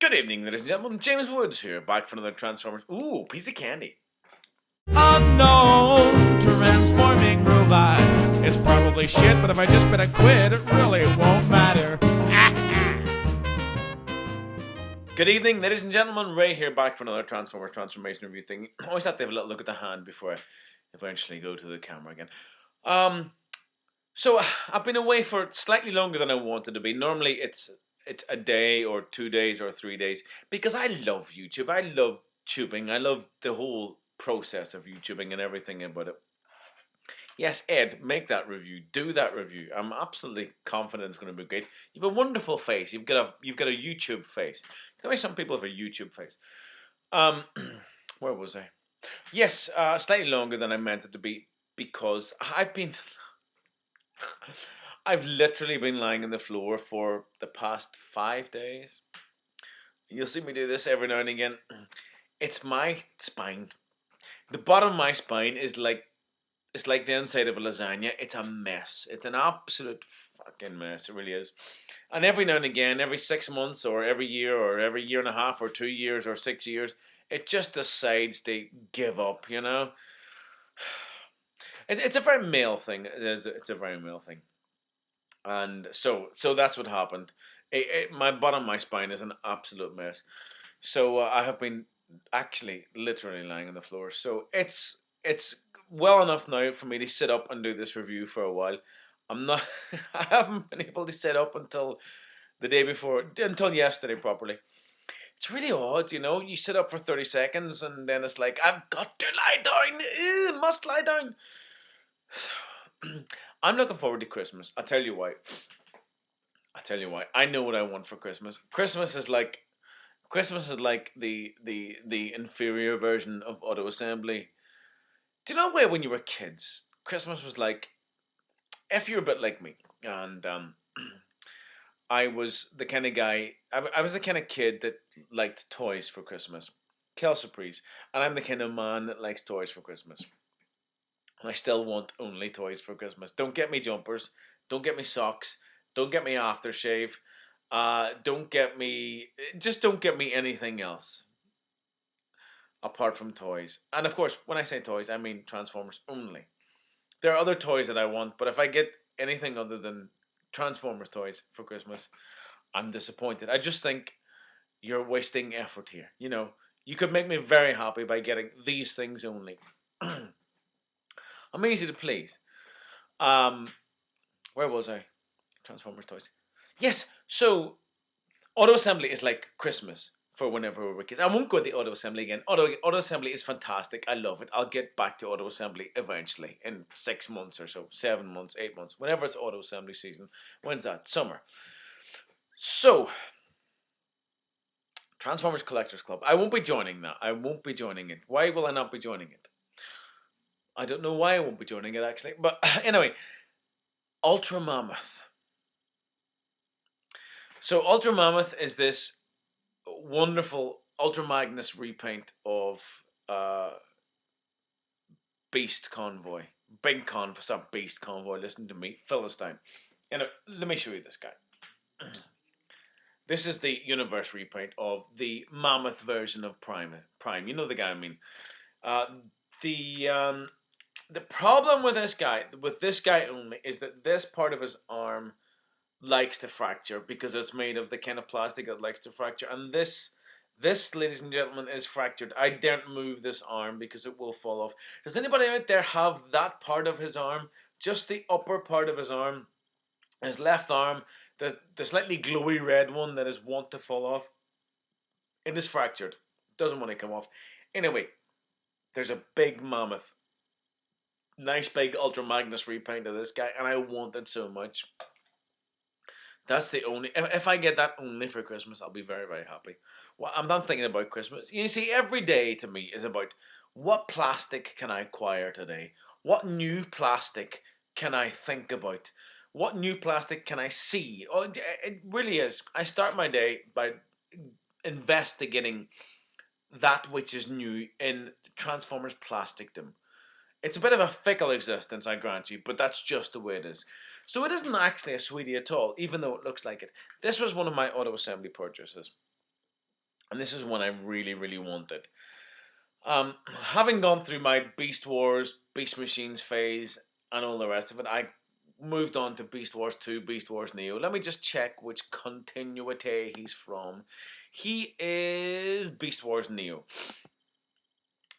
Good evening, ladies and gentlemen. James Woods here, back for another Transformers. Ooh, piece of candy. Unknown transforming robot. It's probably shit, but if I just bet I quit, it really won't matter. Good evening, ladies and gentlemen. Ray here, back for another Transformers transformation review thing. Always have to have a little look at the hand before I eventually go to the camera again. So I've been away for slightly longer than I wanted to be. Normally it's a day or 2 days or 3 days because I love YouTube. I love tubing. I love the whole process of YouTubing and everything about it. Yes, Ed, make that review. Do that review. I'm absolutely confident it's going to be great. You've a wonderful face. You've got a YouTube face. The way some people have a YouTube face. Where was I? Yes, slightly longer than I meant it to be because I've literally been lying on the floor for the past 5 days. You'll see me do this every now and again. It's my spine. The bottom of my spine is like it's like the inside of a lasagna. It's a mess. It's an absolute fucking mess. It really is. And every now and again, every 6 months or every year and a half or 2 years or 6 years, it just decides to give up, you know? It's a very male thing. It's a very male thing. And so that's what happened. My bottom of my spine is an absolute mess. So I have been actually literally lying on the floor. So it's well enough now for me to sit up and do this review for a while. I haven't been able to sit up until the day before, until yesterday properly. It's really odd, you know. You sit up for 30 seconds and then it's like, I've got to lie down. Must lie down. I'm looking forward to Christmas. I'll tell you why. I know what I want for Christmas. Christmas is like the inferior version of auto assembly. Do you know where when you were kids, Christmas was like, if you're a bit like me, and I was the kind of guy, I was the kind of kid that liked toys for Christmas. Kel Surprise. And I'm the kind of man that likes toys for Christmas. And I still want only toys for Christmas. Don't get me jumpers. Don't get me socks. Don't get me aftershave. Don't get me anything else apart from toys. And of course, when I say toys, I mean Transformers only. There are other toys that I want, but if I get anything other than Transformers toys for Christmas, I'm disappointed. I just think you're wasting effort here. You know, you could make me very happy by getting these things only. I'm easy to please. Where was I? Transformers toys. Yes, so auto assembly is like Christmas for whenever we were kids. I won't go to the auto assembly again. Auto assembly is fantastic. I love it. I'll get back to auto assembly eventually in 6 months or so, 7 months, 8 months, whenever it's auto assembly season. When's that? Summer. So, Transformers Collectors Club. I won't be joining that. I won't be joining it. Why will I not be joining it? I don't know why I won't be joining it actually. But anyway, Ultra Mammoth. So Ultra Mammoth is this wonderful Ultra Magnus repaint of Beast Convoy. Big Convoy, not Beast Convoy, listen to me, Philistine. Let me show you this guy. This is the universe repaint of the Mammoth version of Prime. You know the guy I mean. The problem with this guy only, is that this part of his arm likes to fracture because it's made of the kind of plastic that likes to fracture. And this, ladies and gentlemen, is fractured. I daren't move this arm because it will fall off. Does anybody out there have that part of his arm? Just the upper part of his arm, his left arm, the slightly glowy red one that is wont to fall off. It is fractured. Doesn't want to come off. Anyway, there's a big Mammoth. Nice big Ultra Magnus repaint of this guy, and I want it so much. That's the only. If I get that only for Christmas, I'll be very, very happy. Well, I'm not thinking about Christmas. You see, every day to me is about what plastic can I acquire today? What new plastic can I think about? What new plastic can I see? Oh, it really is. I start my day by investigating that which is new in Transformers Plasticdom. It's a bit of a fickle existence, I grant you, but that's just the way it is. So it isn't actually a sweetie at all, even though it looks like it. This was one of my auto assembly purchases. and this is one I really, really wanted. Having gone through my Beast Wars, Beast Machines phase, and all the rest of it, I moved on to Beast Wars 2, Beast Wars Neo. Let me just check which continuity he's from. He is Beast Wars Neo.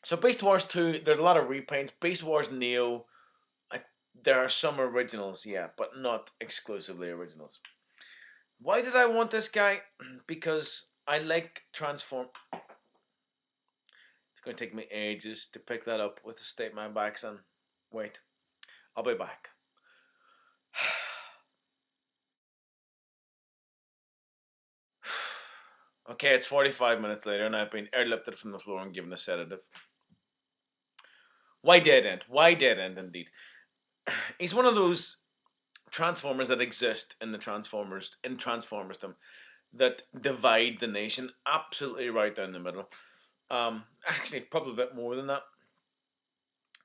So Beast Wars 2, there's a lot of repaints. Beast Wars Neo, there are some originals, yeah, but not exclusively originals. Why did I want this guy? Because I like Transform. It's going to take me ages to pick that up with the state my back's in. Wait, I'll be back. Okay, it's 45 minutes later and I've been airlifted from the floor and given a sedative. Why dead end? Why dead end indeed? He's one of those Transformers that exist in the Transformersdom that divide the nation absolutely right down the middle. Actually, probably a bit more than that.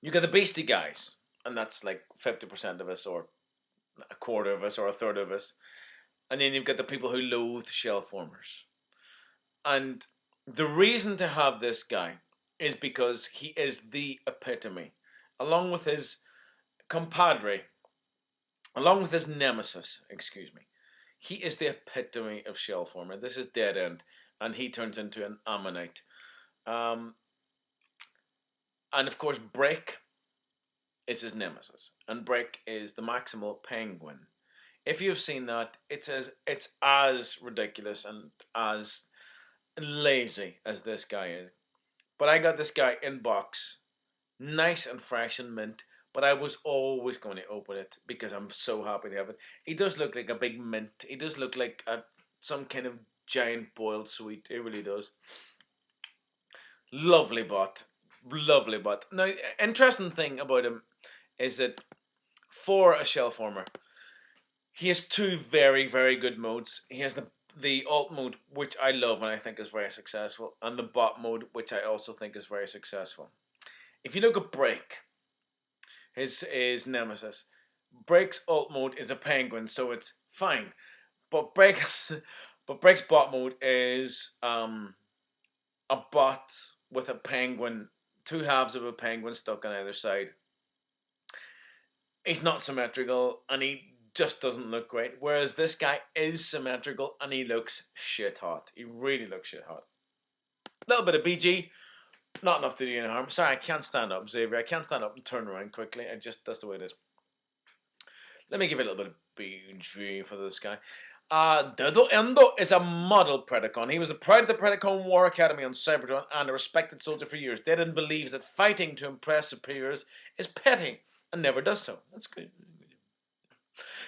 You got the beastie guys, and that's like 50% of us, or a quarter of us, or a third of us. And then you've got the people who loathe shell formers. And the reason to have this guy is because he is the epitome, along with his compadre, along with his nemesis, excuse me. He is the epitome of shell former. This is Dead End, and he turns into an ammonite. And of course, Break is his nemesis, and Break is the Maximal Penguin. If you've seen that, it's as ridiculous and as lazy as this guy is. But I got this guy in box, nice and fresh and mint. But I was always going to open it because I'm so happy to have it. He does look like a big mint. He does look like some kind of giant boiled sweet. It really does. Lovely bot. Lovely bot. Now, interesting thing about him is that for a shell former, he has two very, very good modes. He has the alt mode, which I love and I think is very successful, and the bot mode, which I also think is very successful. If you look at Break, his nemesis, Break's alt mode is a penguin, so it's fine. But Break's bot mode is a bot with a penguin, two halves of a penguin stuck on either side. He's not symmetrical, and he just doesn't look great. Whereas this guy is symmetrical, and he looks shit hot. He really looks shit hot. A little bit of BG. Not enough to do any harm. Sorry, I can't stand up, Xavier. I can't stand up and turn around quickly. That's the way it is. Let me give it a little bit of BG for this guy. Dedo Endo is a model Predacon. He was a proud of the Predacon War Academy on Cybertron and a respected soldier for years. Dedan believes that fighting to impress superiors is petty and never does so. That's good.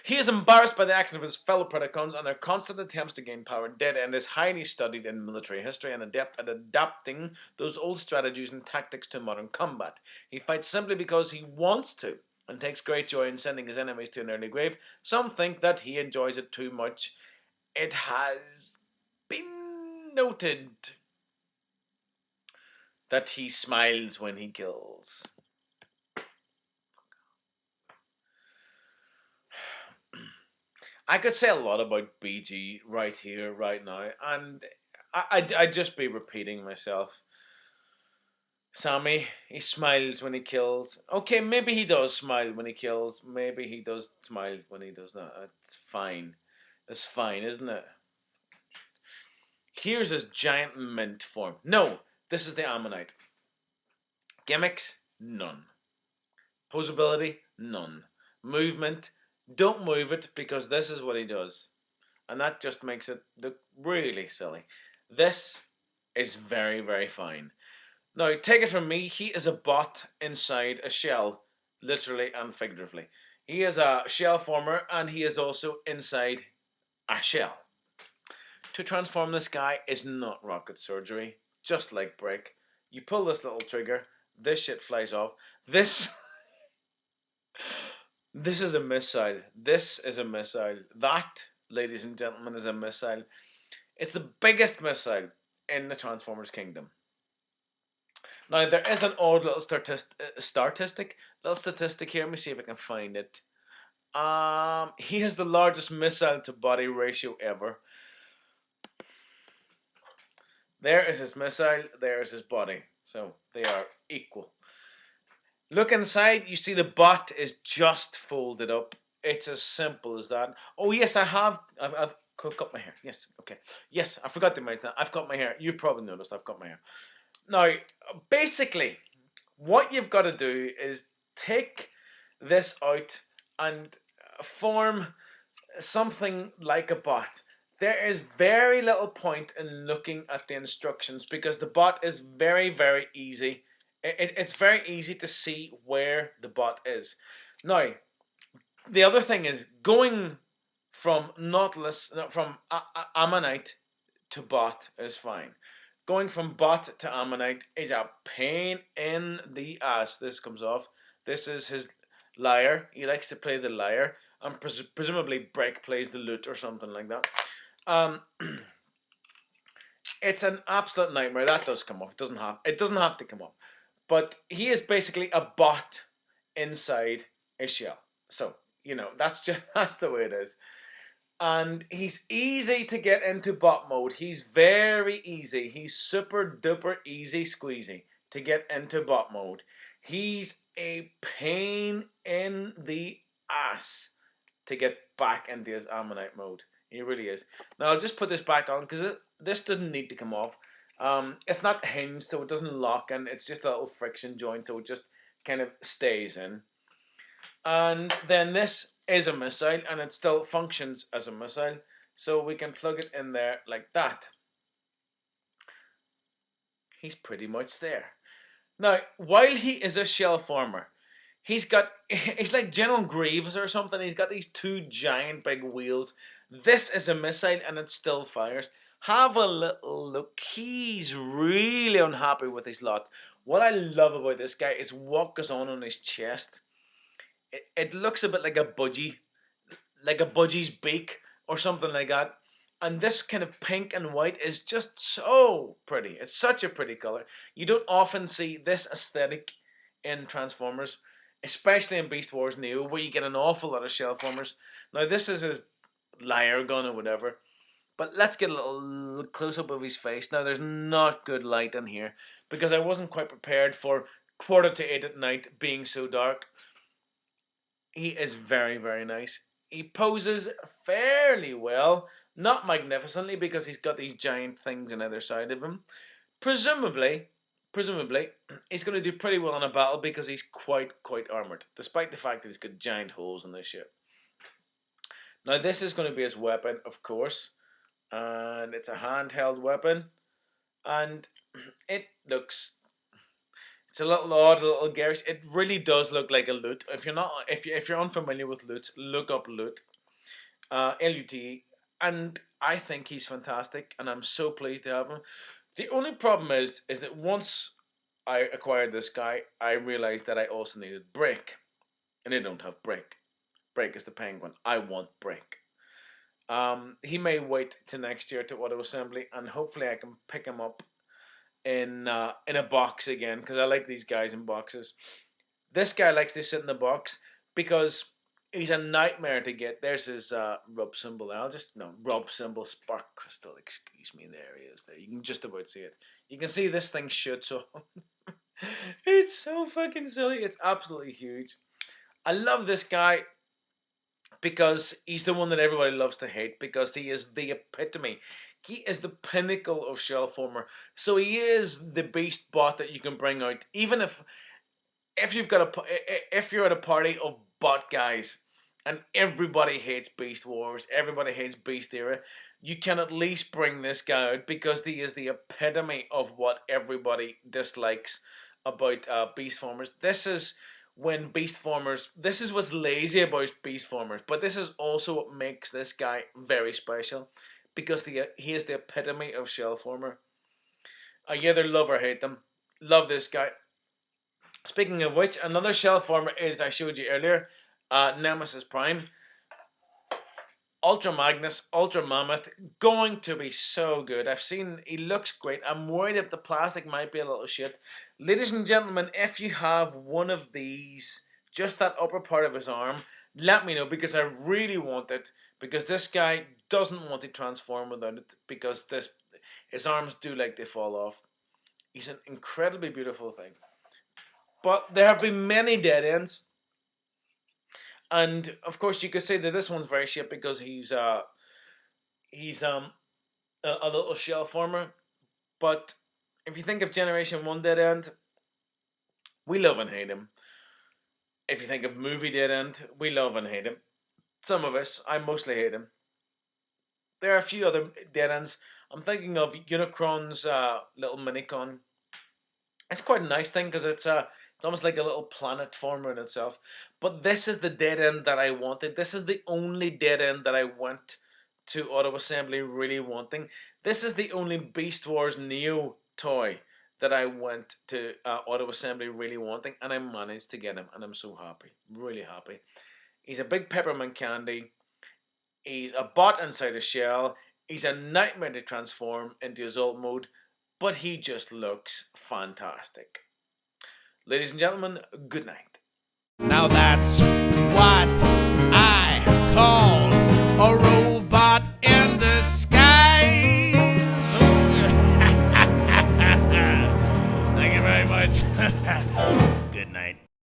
He is embarrassed by the actions of his fellow Predacons and their constant attempts to gain power. Dead End is highly studied in military history and adept at adapting those old strategies and tactics to modern combat. He fights simply because he wants to and takes great joy in sending his enemies to an early grave. Some think that he enjoys it too much. It has been noted that he smiles when he kills. I could say a lot about BG right here, right now, and I'd just be repeating myself. Sammy, he smiles when he kills. Okay, maybe he does smile when he kills. Maybe he does smile when he does not. That's fine. That's fine, isn't it? Here's his giant mint form. No, this is the Ammonite. Gimmicks? None. Posability? None. Movement? Don't move it because this is what he does. And that just makes it look really silly. This is very, very fine. Now, take it from me, he is a bot inside a shell, literally and figuratively. He is a shell former and he is also inside a shell. To transform this guy is not rocket surgery, just like Break. You pull this little trigger, this shit flies off. This is a missile. This is a missile. That, ladies and gentlemen, is a missile. It's the biggest missile in the Transformers kingdom. Now, there is an odd little statistic here. Let me see if I can find it. He has the largest missile to body ratio ever. There is his missile, there is his body. So they are equal. Look inside, you see the butt is just folded up. It's as simple as that. Oh yes, I've cut my hair. Yes, okay. Yes, I forgot to mention that. I've cut my hair. You've probably noticed I've cut my hair. Now, basically, what you've got to do is take this out and form something like a bot. There is very little point in looking at the instructions because the bot is very, very easy. It's very easy to see where the bot is. Now, the other thing is going from Nautilus, from Ammonite to bot is fine. Going from bot to Ammonite is a pain in the ass. This comes off. This is his lyre. He likes to play the lyre, and presumably Break plays the lute or something like that. It's an absolute nightmare. That does come off. It doesn't have to come off. But he is basically a bot inside a shell. So, that's the way it is. And he's easy to get into bot mode. He's very easy. He's super duper easy squeezy to get into bot mode. He's a pain in the ass to get back into his Ammonite mode. He really is. Now I'll just put this back on because this doesn't need to come off. It's not hinged, so it doesn't lock in. It's just a little friction joint, so it just kind of stays in. And then this is a missile, and it still functions as a missile, so we can plug it in there like that. He's pretty much there. Now, while he is a shell former, he's like General Grievous or something. He's got these two giant big wheels. This is a missile, and it still fires. Have a little look. He's really unhappy with his lot. What I love about this guy is what goes on his chest. It looks a bit like a budgie, like a budgie's beak or something like that. And this kind of pink and white is just so pretty. It's such a pretty color. You don't often see this aesthetic in Transformers, especially in Beast Wars Neo, where you get an awful lot of shell formers. Now this is his lyre gun or whatever. But let's get a little close-up of his face. Now, there's not good light in here because I wasn't quite prepared for 7:45 at night being so dark. He is very, very nice. He poses fairly well. Not magnificently because he's got these giant things on either side of him. Presumably, he's going to do pretty well in a battle because he's quite armoured. Despite the fact that he's got giant holes in this ship. Now, this is going to be his weapon, of course. And it's a handheld weapon, and it's a little odd, a little garish. It really does look like a lute. If you're unfamiliar with lutes, look up lute, LUTE, and I think he's fantastic, and I'm so pleased to have him. The only problem is that once I acquired this guy, I realized that I also needed Break, and I don't have Break. Break is the Penguin. I want Break. He may wait to next year to auto assembly, and hopefully I can pick him up in a box again because I like these guys in boxes. This guy likes to sit in the box because he's a nightmare to get. There's his rub symbol. Rub symbol spark crystal. Excuse me, there he is. There you can just about see it. You can see this thing shoots off. It's so fucking silly. It's absolutely huge. I love this guy. Because he's the one that everybody loves to hate. Because he is the epitome. He is the pinnacle of shell former. So he is the beast bot that you can bring out. Even if you're at a party of bot guys and everybody hates Beast Wars, everybody hates Beast Era, you can at least bring this guy out because he is the epitome of what everybody dislikes about Beast Formers. This is what's lazy about Beast Formers, but this is also what makes this guy very special because he is the epitome of shell former. I either love or hate them. Love this guy. Speaking of which, another shell former is, I showed you earlier, Nemesis Prime. Ultra Magnus, Ultra Mammoth, going to be so good. He looks great. I'm worried if the plastic might be a little shit. Ladies and gentlemen, if you have one of these, just that upper part of his arm, let me know because I really want it. Because this guy doesn't want to transform without it. Because His arms do like they fall off. He's an incredibly beautiful thing. But there have been many dead ends. And of course, you could say that this one's very shit because he's a little shell former. But if you think of Generation 1 Dead End, we love and hate him. If you think of Movie Dead End, we love and hate him. Some of us, I mostly hate him. There are a few other Dead Ends. I'm thinking of Unicron's little Minicon. It's quite a nice thing because it's almost like a little planet former in itself. But this is the dead end that I wanted. This is the only dead end that I went to Auto Assembly really wanting. This is the only Beast Wars Neo toy that I went to Auto Assembly really wanting, and I managed to get him, and I'm so happy, really happy. He's a big peppermint candy. He's a bot inside a shell. He's a nightmare to transform into his alt mode, but he just looks fantastic. Ladies and gentlemen, good night. Now that's what